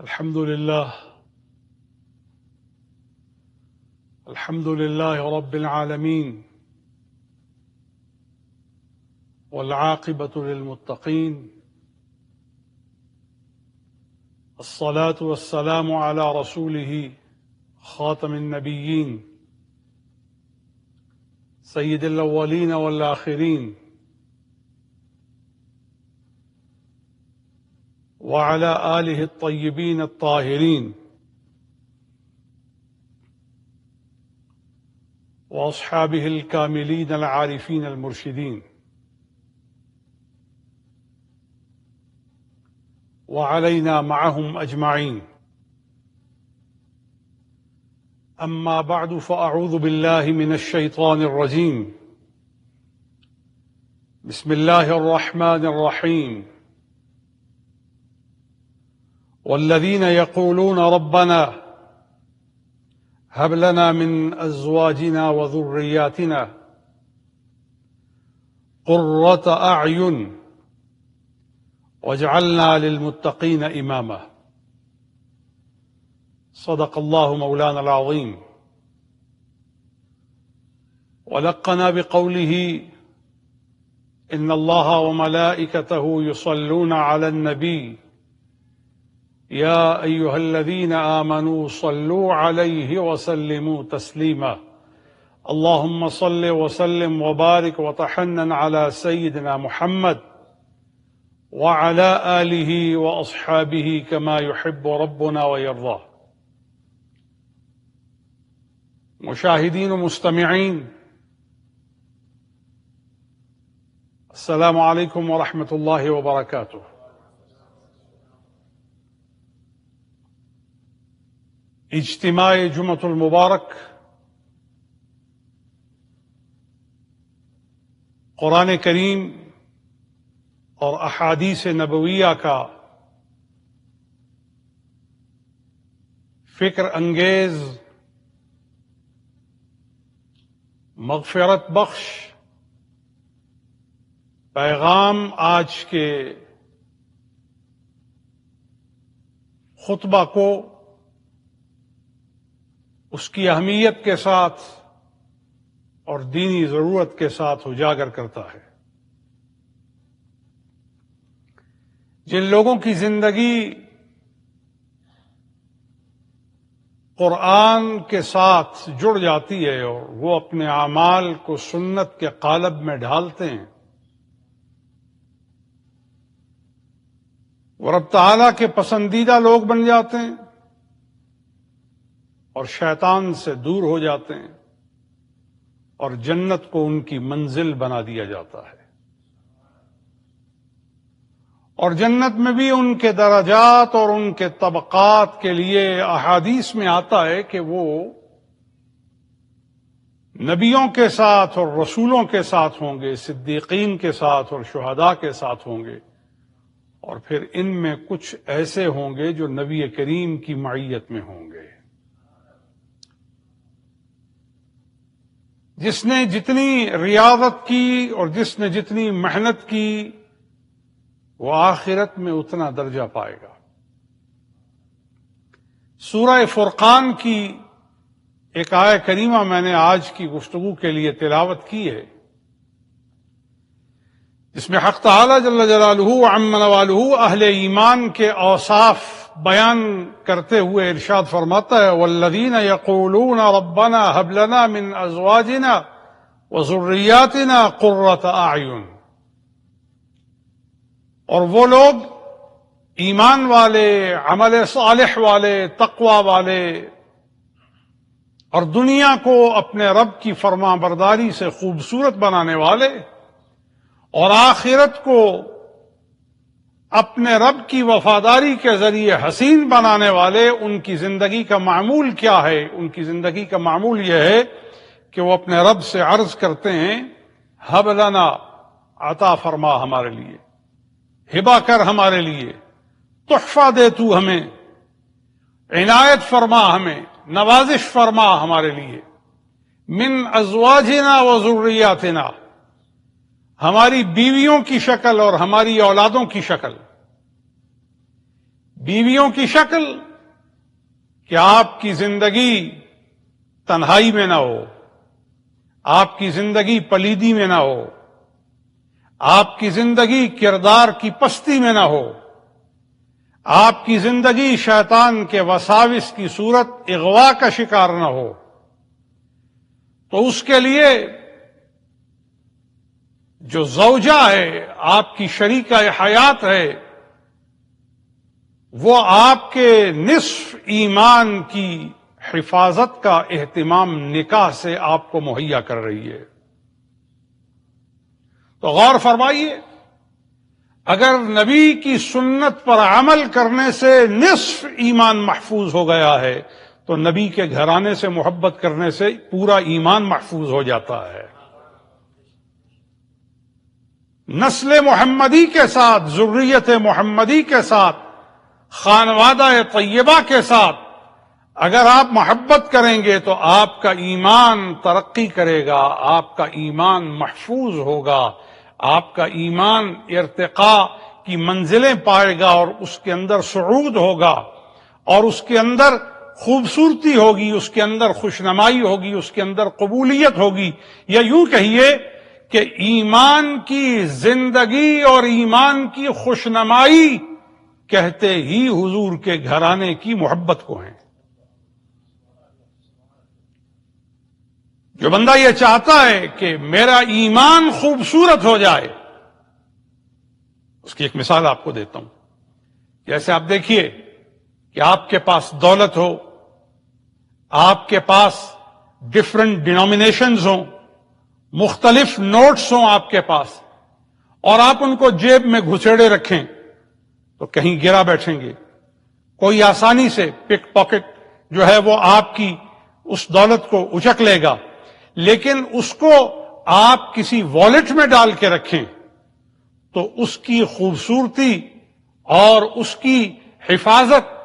الحمد لله رب العالمين، والعاقبة للمتقين، الصلاة والسلام على رسوله خاتم النبيين سيد الأولين والآخرين، وعلى آله الطيبين الطاهرين، وأصحابه الكاملين العارفين المرشدين، وعلينا معهم أجمعين. أما بعد، فأعوذ بالله من الشيطان الرجيم. بسم الله الرحمن الرحيم. والذين يقولون ربنا هب لنا من أزواجنا وذرياتنا قرة أعين واجعلنا للمتقين إماما. صدق الله مولانا العظيم. ولقنا بقوله إن الله وملائكته يصلون على النبي يا أيها الذين آمنوا صلوا عليه وسلموا تسليما. اللهم صل وسلم وبارك وتحنن على سيدنا محمد وعلى آله وأصحابه كما يحب ربنا ويرضى. مشاهدين ومستمعين، السلام عليكم ورحمة الله وبركاته. اجتماع جمعۃ المبارک قرآن کریم اور احادیث نبویہ کا فکر انگیز، مغفرت بخش پیغام آج کے خطبہ کو اس کی اہمیت کے ساتھ اور دینی ضرورت کے ساتھ اجاگر کرتا ہے۔ جن لوگوں کی زندگی قرآن کے ساتھ جڑ جاتی ہے اور وہ اپنے اعمال کو سنت کے قالب میں ڈھالتے ہیں، وہ رب تعالیٰ کے پسندیدہ لوگ بن جاتے ہیں اور شیطان سے دور ہو جاتے ہیں، اور جنت کو ان کی منزل بنا دیا جاتا ہے۔ اور جنت میں بھی ان کے درجات اور ان کے طبقات کے لیے احادیث میں آتا ہے کہ وہ نبیوں کے ساتھ اور رسولوں کے ساتھ ہوں گے، صدیقین کے ساتھ اور شہداء کے ساتھ ہوں گے، اور پھر ان میں کچھ ایسے ہوں گے جو نبی کریم کی معیت میں ہوں گے۔ جس نے جتنی ریاضت کی اور جس نے جتنی محنت کی، وہ آخرت میں اتنا درجہ پائے گا۔ سورہ فرقان کی ایک آیہ کریمہ میں نے آج کی گفتگو کے لیے تلاوت کی ہے، جس میں حق تعالی جل جلالہ وعم نوالہ اہل ایمان کے اوصاف بیان کرتے ہوئے ارشاد فرماتا ہے والذین یقولون ربنا هب لنا من ازواجنا وذریاتنا قرۃ اعین، اور وہ لوگ ایمان والے، عمل صالح والے، تقوی والے، اور دنیا کو اپنے رب کی فرما برداری سے خوبصورت بنانے والے، اور آخرت کو اپنے رب کی وفاداری کے ذریعے حسین بنانے والے، ان کی زندگی کا معمول کیا ہے؟ ان کی زندگی کا معمول یہ ہے کہ وہ اپنے رب سے عرض کرتے ہیں ہب لنا، عطا فرما ہمارے لیے، ہبہ کر ہمارے لیے، تحفہ دے تو ہمیں، عنایت فرما ہمیں، نوازش فرما ہمارے لیے، من ازواجنا و ذریاتنا، ہماری بیویوں کی شکل اور ہماری اولادوں کی شکل۔ بیویوں کی شکل کہ آپ کی زندگی تنہائی میں نہ ہو، آپ کی زندگی پلیدی میں نہ ہو، آپ کی زندگی کردار کی پستی میں نہ ہو، آپ کی زندگی شیطان کے وساوس کی صورت اغوا کا شکار نہ ہو، تو اس کے لیے جو زوجہ ہے، آپ کی شریکہ حیات ہے، وہ آپ کے نصف ایمان کی حفاظت کا اہتمام نکاح سے آپ کو مہیا کر رہی ہے۔ تو غور فرمائیے، اگر نبی کی سنت پر عمل کرنے سے نصف ایمان محفوظ ہو گیا ہے تو نبی کے گھرانے سے محبت کرنے سے پورا ایمان محفوظ ہو جاتا ہے۔ نسل محمدی کے ساتھ، ذریت محمدی کے ساتھ، خانوادہ طیبہ کے ساتھ اگر آپ محبت کریں گے تو آپ کا ایمان ترقی کرے گا، آپ کا ایمان محفوظ ہوگا، آپ کا ایمان ارتقاء کی منزلیں پائے گا، اور اس کے اندر صعود ہوگا، اور اس کے اندر خوبصورتی ہوگی، اس کے اندر خوشنمائی ہوگی، اس کے اندر قبولیت ہوگی، یا یوں کہیے کہ ایمان کی زندگی اور ایمان کی خوشنمائی کہتے ہی حضور کے گھرانے کی محبت کو ہیں۔ جو بندہ یہ چاہتا ہے کہ میرا ایمان خوبصورت ہو جائے، اس کی ایک مثال آپ کو دیتا ہوں۔ جیسے آپ دیکھیے کہ آپ کے پاس دولت ہو، آپ کے پاس ڈفرنٹ ڈینومینیشنز ہوں، مختلف نوٹس ہوں آپ کے پاس، اور آپ ان کو جیب میں گھسیڑے رکھیں تو کہیں گرا بیٹھیں گے۔ کوئی آسانی سے پک پاکٹ جو ہے وہ آپ کی اس دولت کو اچک لے گا، لیکن اس کو آپ کسی والیٹ میں ڈال کے رکھیں تو اس کی خوبصورتی اور اس کی حفاظت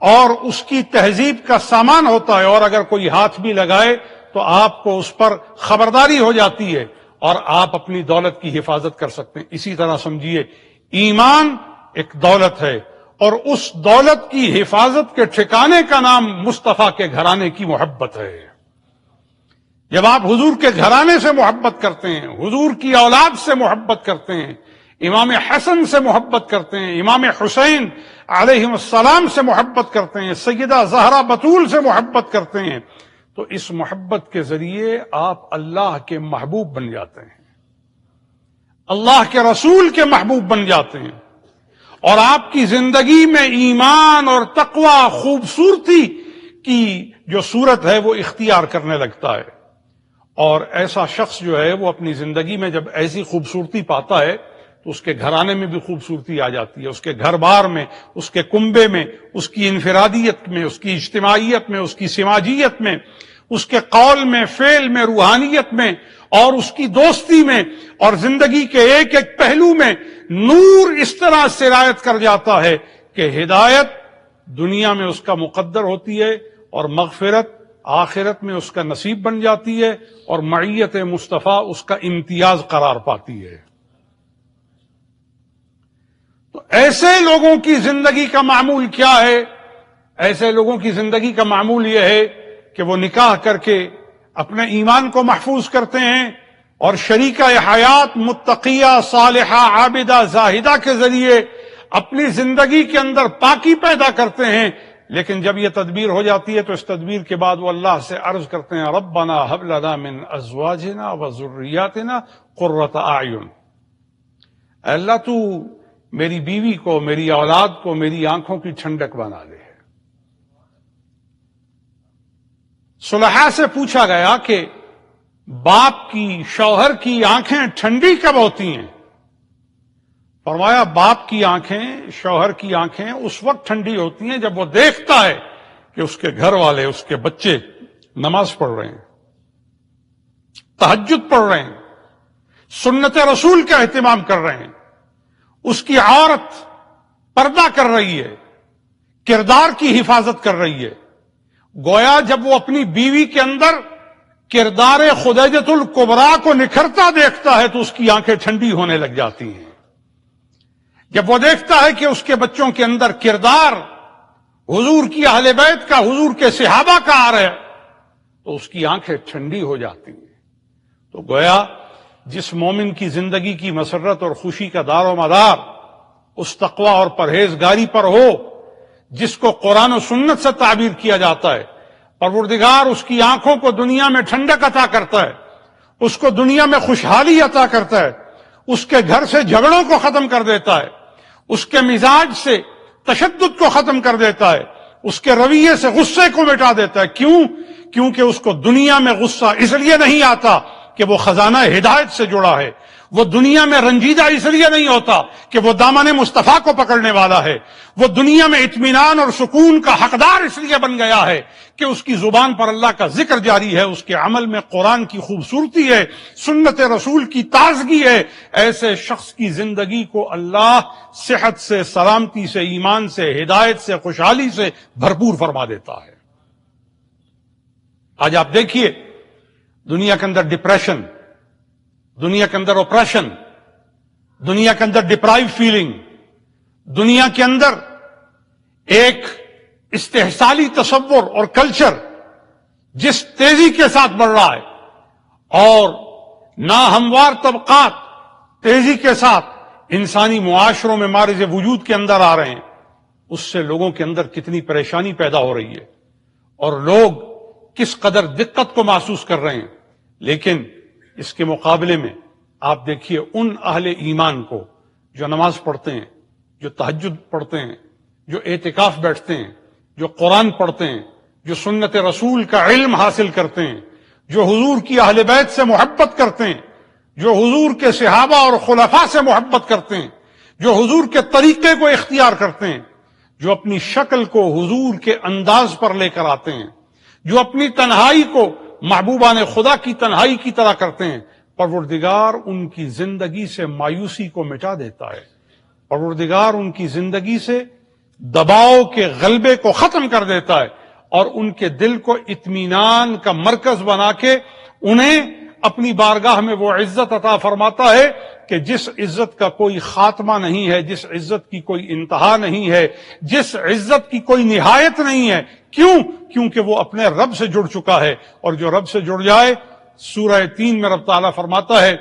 اور اس کی تہذیب کا سامان ہوتا ہے، اور اگر کوئی ہاتھ بھی لگائے تو آپ کو اس پر خبرداری ہو جاتی ہے اور آپ اپنی دولت کی حفاظت کر سکتے ہیں۔ اسی طرح سمجھیے ایمان ایک دولت ہے، اور اس دولت کی حفاظت کے ٹھکانے کا نام مصطفیٰ کے گھرانے کی محبت ہے۔ جب آپ حضور کے گھرانے سے محبت کرتے ہیں، حضور کی اولاد سے محبت کرتے ہیں، امام حسن سے محبت کرتے ہیں، امام حسین علیہ السلام سے محبت کرتے ہیں، سیدہ زہرا بتول سے محبت کرتے ہیں، تو اس محبت کے ذریعے آپ اللہ کے محبوب بن جاتے ہیں، اللہ کے رسول کے محبوب بن جاتے ہیں، اور آپ کی زندگی میں ایمان اور تقوی، خوبصورتی کی جو صورت ہے وہ اختیار کرنے لگتا ہے۔ اور ایسا شخص جو ہے وہ اپنی زندگی میں جب ایسی خوبصورتی پاتا ہے تو اس کے گھرانے میں بھی خوبصورتی آ جاتی ہے، اس کے گھر بار میں، اس کے کنبے میں، اس کی انفرادیت میں، اس کی اجتماعیت میں، اس کی سماجیت میں، اس کے قول میں، فعل میں، روحانیت میں، اور اس کی دوستی میں، اور زندگی کے ایک ایک پہلو میں نور اس طرح سرایت کر جاتا ہے کہ ہدایت دنیا میں اس کا مقدر ہوتی ہے، اور مغفرت آخرت میں اس کا نصیب بن جاتی ہے، اور معیت مصطفیٰ اس کا امتیاز قرار پاتی ہے۔ تو ایسے لوگوں کی زندگی کا معمول کیا ہے؟ ایسے لوگوں کی زندگی کا معمول یہ ہے کہ وہ نکاح کر کے اپنے ایمان کو محفوظ کرتے ہیں، اور شریکہ حیات متقیہ صالحہ عابدہ زاہدہ کے ذریعے اپنی زندگی کے اندر پاکی پیدا کرتے ہیں۔ لیکن جب یہ تدبیر ہو جاتی ہے تو اس تدبیر کے بعد وہ اللہ سے عرض کرتے ہیں، ربنا ہب لنا من ازواجنا وذریاتنا قرۃ اعین، اے اللہ تو میری بیوی کو، میری اولاد کو میری آنکھوں کی ٹھنڈک بنا دے۔ صلحاء سے پوچھا گیا کہ باپ کی، شوہر کی آنکھیں ٹھنڈی کب ہوتی ہیں؟ فرمایا باپ کی آنکھیں، شوہر کی آنکھیں اس وقت ٹھنڈی ہوتی ہیں جب وہ دیکھتا ہے کہ اس کے گھر والے، اس کے بچے نماز پڑھ رہے ہیں، تہجد پڑھ رہے ہیں، سنت رسول کا اہتمام کر رہے ہیں، اس کی عورت پردہ کر رہی ہے، کردار کی حفاظت کر رہی ہے۔ گویا جب وہ اپنی بیوی کے اندر کردار خدیجۃ الکبریٰ کو نکھرتا دیکھتا ہے تو اس کی آنکھیں ٹھنڈی ہونے لگ جاتی ہیں۔ جب وہ دیکھتا ہے کہ اس کے بچوں کے اندر کردار حضور کی اہل بیت کا، حضور کے صحابہ کا آ رہا ہے، تو اس کی آنکھیں ٹھنڈی ہو جاتی ہیں۔ تو گویا جس مومن کی زندگی کی مسرت اور خوشی کا دار و مدار اس تقوی اور پرہیزگاری پر ہو جس کو قرآن و سنت سے تعبیر کیا جاتا ہے، پروردگار اس کی آنکھوں کو دنیا میں ٹھنڈک عطا کرتا ہے، اس کو دنیا میں خوشحالی عطا کرتا ہے، اس کے گھر سے جھگڑوں کو ختم کر دیتا ہے، اس کے مزاج سے تشدد کو ختم کر دیتا ہے، اس کے رویے سے غصے کو مٹا دیتا ہے۔ کیوں؟ کیونکہ اس کو دنیا میں غصہ اس لیے نہیں آتا کہ وہ خزانہ ہدایت سے جڑا ہے، وہ دنیا میں رنجیدہ اس لیے نہیں ہوتا کہ وہ دامن مصطفیٰ کو پکڑنے والا ہے، وہ دنیا میں اطمینان اور سکون کا حقدار اس لیے بن گیا ہے کہ اس کی زبان پر اللہ کا ذکر جاری ہے، اس کے عمل میں قرآن کی خوبصورتی ہے، سنت رسول کی تازگی ہے۔ ایسے شخص کی زندگی کو اللہ صحت سے، سلامتی سے، ایمان سے، ہدایت سے، خوشحالی سے بھرپور فرما دیتا ہے۔ آج آپ دیکھیے دنیا کے اندر ڈپریشن، دنیا کے اندر اوپریشن، دنیا کے اندر ڈپرائیو فیلنگ، دنیا کے اندر ایک استحصالی تصور اور کلچر جس تیزی کے ساتھ بڑھ رہا ہے اور ناہموار طبقات تیزی کے ساتھ انسانی معاشروں میں مارز وجود کے اندر آ رہے ہیں، اس سے لوگوں کے اندر کتنی پریشانی پیدا ہو رہی ہے اور لوگ کس قدر دقت کو محسوس کر رہے ہیں۔ لیکن اس کے مقابلے میں آپ دیکھیے ان اہل ایمان کو جو نماز پڑھتے ہیں، جو تہجد پڑھتے ہیں، جو اعتکاف بیٹھتے ہیں، جو قرآن پڑھتے ہیں، جو سنت رسول کا علم حاصل کرتے ہیں، جو حضور کی اہل بیت سے محبت کرتے ہیں، جو حضور کے صحابہ اور خلفاء سے محبت کرتے ہیں، جو حضور کے طریقے کو اختیار کرتے ہیں، جو اپنی شکل کو حضور کے انداز پر لے کر آتے ہیں، جو اپنی تنہائی کو محبوبان خدا کی تنہائی کی طرح کرتے ہیں، پروردگار ان کی زندگی سے مایوسی کو مٹا دیتا ہے، پروردگار ان کی زندگی سے دباؤ کے غلبے کو ختم کر دیتا ہے اور ان کے دل کو اطمینان کا مرکز بنا کے انہیں اپنی بارگاہ میں وہ عزت عطا فرماتا ہے کہ جس عزت کا کوئی خاتمہ نہیں ہے، جس عزت کی کوئی انتہا نہیں ہے، جس عزت کی کوئی نہایت نہیں ہے۔ کیوں؟ کیونکہ وہ اپنے رب سے جڑ چکا ہے، اور جو رب سے جڑ جائے، سورہ 3 میں رب تعالیٰ فرماتا ہے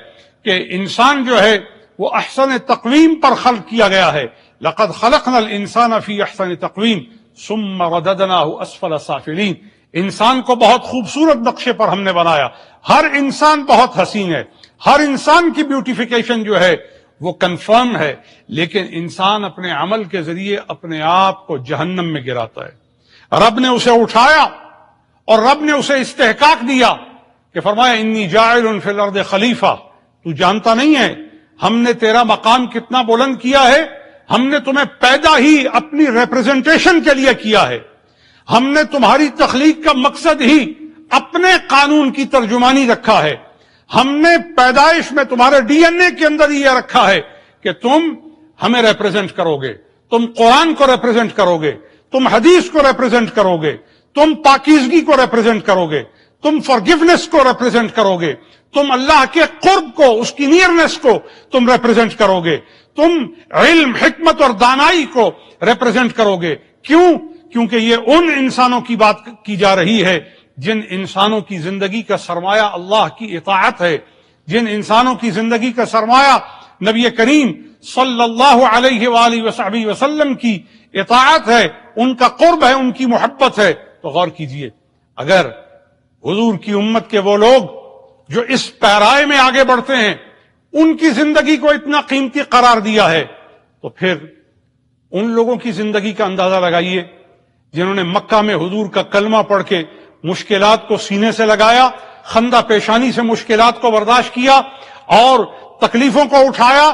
کہ انسان جو ہے وہ احسن تقویم پر خلق کیا گیا ہے۔ لقد خلقنا الانسان فی احسن تقویم ثم رددناہ اسفل سافلین۔ انسان کو بہت خوبصورت نقشے پر ہم نے بنایا، ہر انسان بہت حسین ہے، ہر انسان کی بیوٹیفیکیشن جو ہے وہ کنفرم ہے، لیکن انسان اپنے عمل کے ذریعے اپنے آپ کو جہنم میں گراتا ہے۔ رب نے اسے اٹھایا اور رب نے اسے استحقاق دیا کہ فرمایا انی جاعل فی الارض خلیفہ، تو جانتا نہیں ہے ہم نے تیرا مقام کتنا بلند کیا ہے، ہم نے تمہیں پیدا ہی اپنی ریپرزنٹیشن کے لیے کیا ہے، ہم نے تمہاری تخلیق کا مقصد ہی اپنے قانون کی ترجمانی رکھا ہے، ہم نے پیدائش میں تمہارے ڈی این اے کے اندر یہ رکھا ہے کہ تم ہمیں ریپرزینٹ کرو گے، تم قرآن کو ریپرزینٹ کرو گے، تم حدیث کو ریپرزینٹ کرو گے، تم پاکیزگی کو ریپرزینٹ کرو گے، تم فارگیونیس کو ریپرزینٹ کرو گے، تم اللہ کے قرب کو، اس کی نیئرنیس کو تم ریپرزینٹ کرو گے، تم علم، حکمت اور دانائی کو ریپرزینٹ کرو گے۔ کیوں؟ کیونکہ یہ ان انسانوں کی بات کی جا رہی ہے جن انسانوں کی زندگی کا سرمایہ اللہ کی اطاعت ہے، جن انسانوں کی زندگی کا سرمایہ نبی کریم صلی اللہ علیہ وآلہ وصحبہ وسلم کی اطاعت ہے، ان کا قرب ہے، ان کی محبت ہے۔ تو غور کیجئے، اگر حضور کی امت کے وہ لوگ جو اس پیرائے میں آگے بڑھتے ہیں ان کی زندگی کو اتنا قیمتی قرار دیا ہے، تو پھر ان لوگوں کی زندگی کا اندازہ لگائیے جنہوں نے مکہ میں حضور کا کلمہ پڑھ کے مشکلات کو سینے سے لگایا، خندہ پیشانی سے مشکلات کو برداشت کیا اور تکلیفوں کو اٹھایا،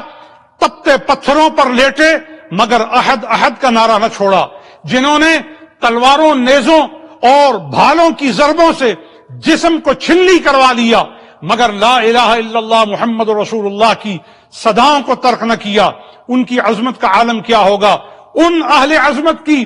تپتے پتھروں پر لیٹے مگر احد احد کا نعرہ نہ چھوڑا، جنہوں نے تلواروں، نیزوں اور بھالوں کی ضربوں سے جسم کو چھلنی کروا لیا مگر لا الہ الا اللہ محمد رسول اللہ کی صداؤں کو ترک نہ کیا، ان کی عظمت کا عالم کیا ہوگا، ان اہل عظمت کی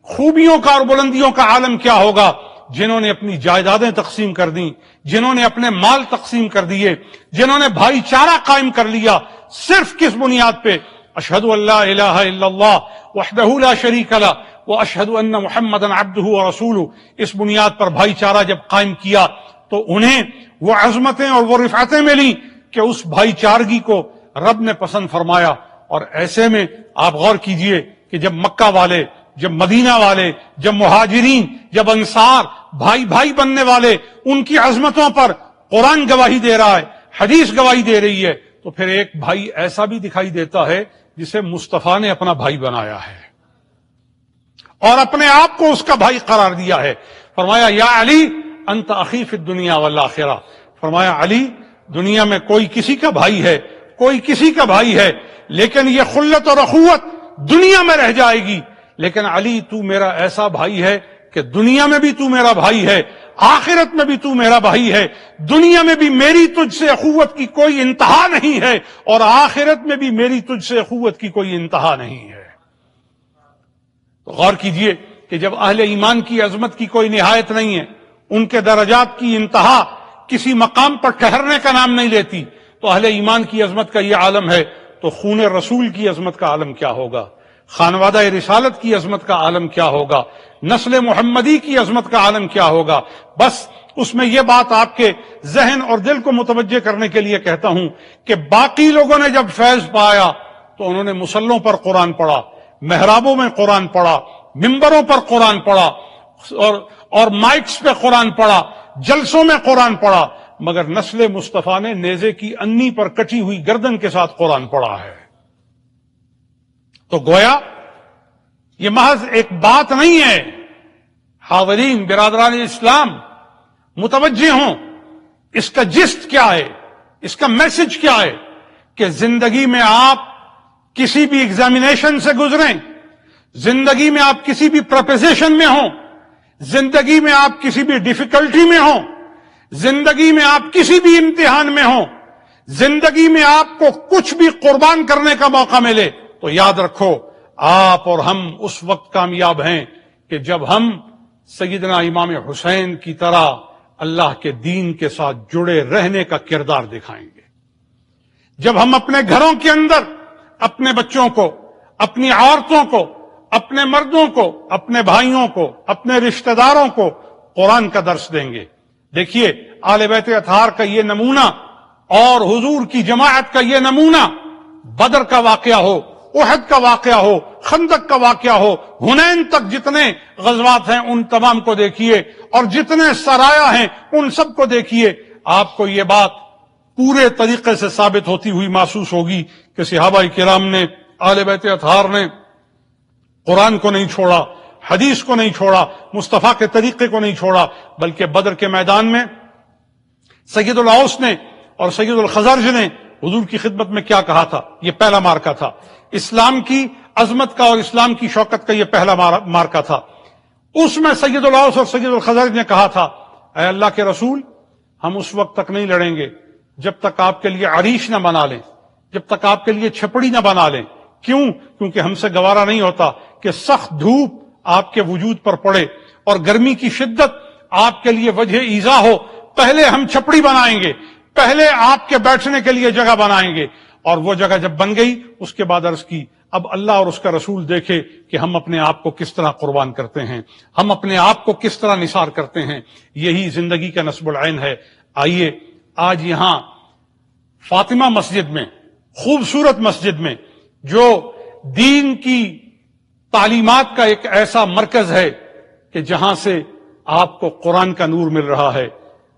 خوبیوں کا اور بلندیوں کا عالم کیا ہوگا جنہوں نے اپنی جائیدادیں تقسیم کر دیں، جنہوں نے اپنے مال تقسیم کر دیے، جنہوں نے بھائی چارہ قائم کر لیا، صرف کس بنیاد پہ؟ اشہد ان لا الہ الا اللہ وحدہ لا شریک لہ واشہد ان محمدا عبدہ ورسولہ، اس بنیاد پر بھائی چارہ جب قائم کیا تو انہیں وہ عظمتیں اور وہ رفعتیں ملی کہ اس بھائی چارگی کو رب نے پسند فرمایا۔ اور ایسے میں آپ غور کیجئے کہ جب مکہ والے، جب مدینہ والے، جب مہاجرین، جب انصار بھائی بھائی بننے والے، ان کی عظمتوں پر قرآن گواہی دے رہا ہے، حدیث گواہی دے رہی ہے، تو پھر ایک بھائی ایسا بھی دکھائی دیتا ہے جسے مصطفیٰ نے اپنا بھائی بنایا ہے اور اپنے آپ کو اس کا بھائی قرار دیا ہے۔ فرمایا یا علی انت اخی فی الدنیا والآخرہ، فرمایا علی دنیا میں کوئی کسی کا بھائی ہے، کوئی کسی کا بھائی ہے، لیکن یہ خلت اور اخوت دنیا میں رہ جائے گی، لیکن علی تو میرا ایسا بھائی ہے کہ دنیا میں بھی تو میرا بھائی ہے، آخرت میں بھی تو میرا بھائی ہے، دنیا میں بھی میری تجھ سے اخوت کی کوئی انتہا نہیں ہے اور آخرت میں بھی میری تجھ سے اخوت کی کوئی انتہا نہیں ہے۔ تو غور کیجئے کہ جب اہل ایمان کی عظمت کی کوئی نہایت نہیں ہے، ان کے درجات کی انتہا کسی مقام پر ٹھہرنے کا نام نہیں لیتی، تو اہل ایمان کی عظمت کا یہ عالم ہے، تو خون رسول کی عظمت کا عالم کیا ہوگا، خانوادہ رسالت کی عظمت کا عالم کیا ہوگا، نسل محمدی کی عظمت کا عالم کیا ہوگا۔ بس اس میں یہ بات آپ کے ذہن اور دل کو متوجہ کرنے کے لیے کہتا ہوں کہ باقی لوگوں نے جب فیض پایا تو انہوں نے مصلوں پر قرآن پڑھا، محرابوں میں قرآن پڑھا، ممبروں پر قرآن پڑھا اور مائکس پہ قرآن پڑھا، جلسوں میں قرآن پڑھا، مگر نسل مصطفیٰ نے نیزے کی انی پر کٹی ہوئی گردن کے ساتھ قرآن پڑھا ہے۔ تو گویا یہ محض ایک بات نہیں ہے۔ حاضرین برادران اسلام متوجہ ہوں، اس کا جسٹ کیا ہے، اس کا میسج کیا ہے کہ زندگی میں آپ کسی بھی ایگزامینیشن سے گزریں، زندگی میں آپ کسی بھی پرپوزیشن میں ہوں، زندگی میں آپ کسی بھی ڈیفیکلٹی میں ہوں، زندگی میں آپ کسی بھی امتحان میں ہوں، زندگی میں آپ کو کچھ بھی قربان کرنے کا موقع ملے تو یاد رکھو آپ اور ہم اس وقت کامیاب ہیں کہ جب ہم سیدنا امام حسین کی طرح اللہ کے دین کے ساتھ جڑے رہنے کا کردار دکھائیں گے، جب ہم اپنے گھروں کے اندر اپنے بچوں کو، اپنی عورتوں کو، اپنے مردوں کو، اپنے بھائیوں کو، اپنے رشتہ داروں کو قرآن کا درس دیں گے۔ دیکھیے آل بیت اطہار کا یہ نمونہ اور حضور کی جماعت کا یہ نمونہ، بدر کا واقعہ ہو، احد کا واقعہ ہو، خندق کا واقعہ ہو، حنین تک جتنے غزوات ہیں ان تمام کو دیکھیے اور جتنے سرایا ہیں ان سب کو دیکھیے، آپ کو یہ بات پورے طریقے سے ثابت ہوتی ہوئی محسوس ہوگی کہ صحابہ کرام نے، آل بیت اطہار نے قرآن کو نہیں چھوڑا، حدیث کو نہیں چھوڑا، مصطفیٰ کے طریقے کو نہیں چھوڑا، بلکہ بدر کے میدان میں سید الاوس نے اور سید الخزرج نے حضور کی خدمت میں کیا کہا تھا؟ یہ پہلا مارکا تھا، اسلام کی عظمت کا اور اسلام کی شوکت کا یہ پہلا مارکا تھا۔ اس میں سید الاوس اور سید الخزرج نے کہا تھا اے اللہ کے رسول، ہم اس وقت تک نہیں لڑیں گے جب تک آپ کے لیے عریش نہ بنا لیں، جب تک آپ کے لیے چھپڑی نہ بنا لیں۔ کیوں؟ کیونکہ ہم سے گوارا نہیں ہوتا کہ سخت دھوپ آپ کے وجود پر پڑے اور گرمی کی شدت آپ کے لیے وجہ ایذا ہو، پہلے ہم چھپڑی بنائیں گے، پہلے آپ کے بیٹھنے کے لیے جگہ بنائیں گے۔ اور وہ جگہ جب بن گئی اس کے بعد عرض کی اب اللہ اور اس کا رسول دیکھے کہ ہم اپنے آپ کو کس طرح قربان کرتے ہیں، ہم اپنے آپ کو کس طرح نثار کرتے ہیں۔ یہی زندگی کا نصب العین ہے۔ آئیے آج یہاں فاطمہ مسجد میں، خوبصورت مسجد میں، جو دین کی تعلیمات کا ایک ایسا مرکز ہے کہ جہاں سے آپ کو قرآن کا نور مل رہا ہے،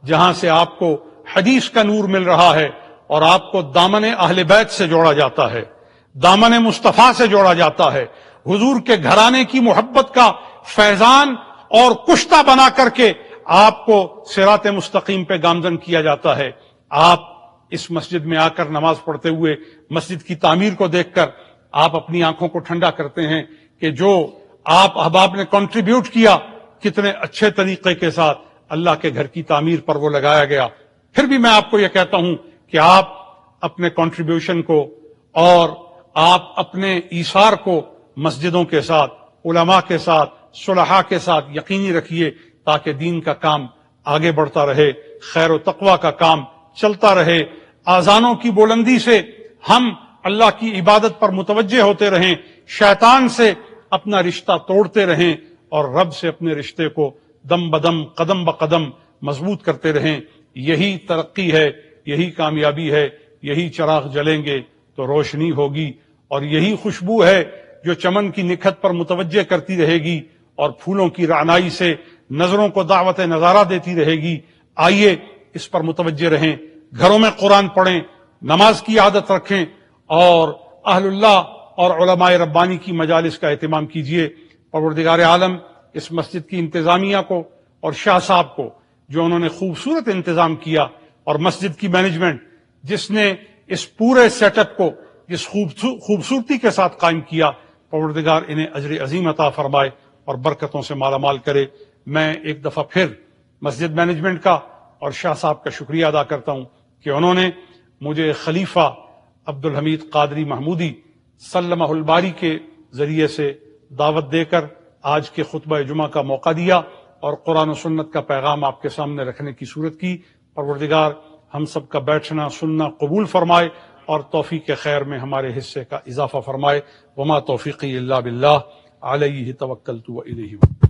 جہاں سے آپ کو حدیث کا نور مل رہا ہے اور آپ کو دامن اہل بیت سے جوڑا جاتا ہے، دامن مصطفیٰ سے جوڑا جاتا ہے، حضور کے گھرانے کی محبت کا فیضان اور کشتہ بنا کر کے آپ کو صراط مستقیم پہ گامزن کیا جاتا ہے۔ آپ اس مسجد میں آ کر نماز پڑھتے ہوئے مسجد کی تعمیر کو دیکھ کر آپ اپنی آنکھوں کو ٹھنڈا کرتے ہیں کہ جو آپ احباب نے کنٹریبیوٹ کیا کتنے اچھے طریقے کے ساتھ اللہ کے گھر کی تعمیر پر وہ لگایا گیا۔ پھر بھی میں آپ کو یہ کہتا ہوں کہ آپ اپنے کنٹریبیوشن کو اور آپ اپنے ایثار کو مسجدوں کے ساتھ، علماء کے ساتھ، صلحاء کے ساتھ یقینی رکھیے تاکہ دین کا کام آگے بڑھتا رہے، خیر و تقوی کا کام چلتا رہے۔ آذانوں کی بلندی سے ہم اللہ کی عبادت پر متوجہ ہوتے رہیں، شیطان سے اپنا رشتہ توڑتے رہیں اور رب سے اپنے رشتے کو دم بدم قدم بقدم مضبوط کرتے رہیں۔ یہی ترقی ہے، یہی کامیابی ہے، یہی چراغ جلیں گے تو روشنی ہوگی، اور یہی خوشبو ہے جو چمن کی نکھت پر متوجہ کرتی رہے گی اور پھولوں کی رعنائی سے نظروں کو دعوت نظارہ دیتی رہے گی۔ آئیے اس پر متوجہ رہیں، گھروں میں قرآن پڑھیں، نماز کی عادت رکھیں، اور اہل اللہ اور علماء ربانی کی مجالس کا اہتمام کیجیے۔ پروردگار عالم اس مسجد کی انتظامیہ کو اور شاہ صاحب کو جو انہوں نے خوبصورت انتظام کیا، اور مسجد کی مینجمنٹ جس نے اس پورے سیٹ اپ کو جس خوبصورتی کے ساتھ قائم کیا، پروردگار انہیں اجر عظیم عطا فرمائے اور برکتوں سے مالا مال کرے۔ میں ایک دفعہ پھر مسجد مینجمنٹ کا اور شاہ صاحب کا شکریہ ادا کرتا ہوں کہ انہوں نے مجھے خلیفہ عبدالحمید قادری محمودی سلمہ الباری کے ذریعے سے دعوت دے کر آج کے خطبہ جمعہ کا موقع دیا اور قرآن و سنت کا پیغام آپ کے سامنے رکھنے کی صورت کی۔ پروردگار ہم سب کا بیٹھنا سننا قبول فرمائے اور توفیق خیر میں ہمارے حصے کا اضافہ فرمائے۔ وما توفیقی الا باللہ علیہ توکلت و الیہ